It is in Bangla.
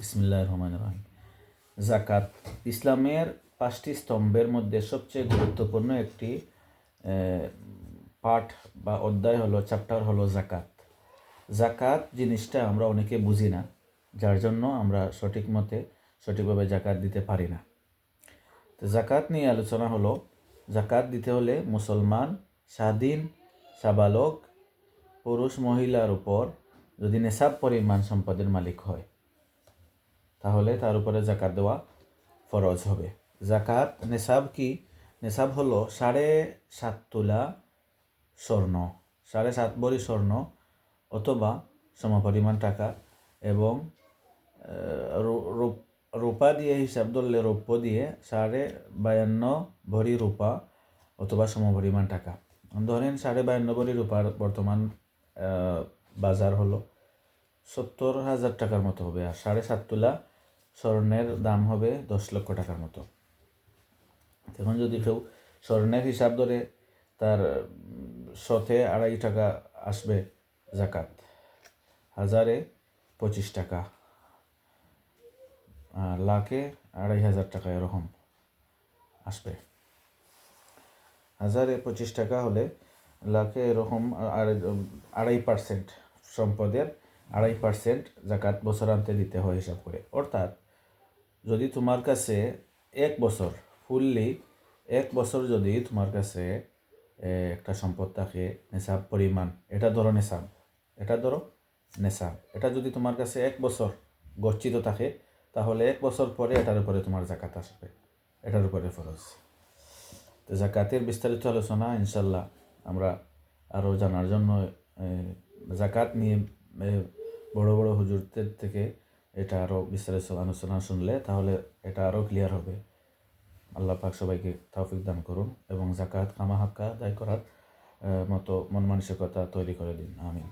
বিসমিল্লাহির রহমানির রহিম। জাকাত ইসলামের 5টি স্তম্ভের মধ্যে সবচেয়ে গুরুত্বপূর্ণ একটি পাঠ বা অধ্যায় হলো চ্যাপ্টার হলো জাকাত। জাকাত জিনিসটা আমরা অনেকে বুঝি না, যার জন্য আমরা সঠিকভাবে জাকাত দিতে পারি না। তো জাকাত নিয়ে আলোচনা হলো, জাকাত দিতে হলে মুসলমান স্বাধীন সাবালক পুরুষ মহিলার উপর যদি নেশাব পরিমাণ সম্পদের মালিক হয়, তাহলে তার উপরে জাকাত দেওয়া ফরজ হবে। জাকাত নেশাব কি? নেশাব হলো 7.5 তোলা স্বর্ণ, 7.5 ভরি স্বর্ণ অথবা সমপরিমাণ টাকা, এবং রূপা দিয়ে হিসাব ধরলে রৌপ্য দিয়ে 52.5 ভরি রূপা অথবা সমপরিমাণ টাকা। ধরেন 52.5 ভরি রূপার বর্তমান বাজার হলো 70,000 টাকার মতো হবে, আর 7.5 তোলা স্বর্ণের দাম হবে 10 লক্ষ টাকার মতো। এখন যদি কেউ স্বর্ণের হিসাব ধরে, তার শতে 2.5 টাকা আসবে জাকাত, 1000-এ 25 টাকা, আর লাখে 2,500 টাকা এরকম আসবে। 1000-এ 25 টাকা হলে লাখে এরকম 2.5% সম্পদের 2.5% জাকাত বছরান্তে দিতে হয় হিসাব করে। অর্থাৎ যদি তোমার কাছে 1 বছর ফুললি 1 বছর যদি তোমার কাছে একটা সম্পদ থাকে নেশাব পরিমাণ, এটা ধরো নেশাব, এটা যদি তোমার কাছে 1 বছর গচ্ছিত থাকে, তাহলে 1 বছর পরে এটার উপরে তোমার জাকাত আসবে, এটার উপরে ফরজ। তো জাকাতের বিস্তারিত আলোচনা ইনশাল্লাহ আমরা আরও জানার জন্য জাকাত নিয়ে বড় বড় হুজুরদের থেকে এটা আরও বিস্তারিত আলোচনা শুনলে তাহলে এটা আরও ক্লিয়ার হবে। আল্লাহ পাক সবাইকে তৌফিক দান করুন এবং জাকাত খামাহাক্কা আদায় করার মতো মন মানসিকতা তৈরি করে দিন। আমিন।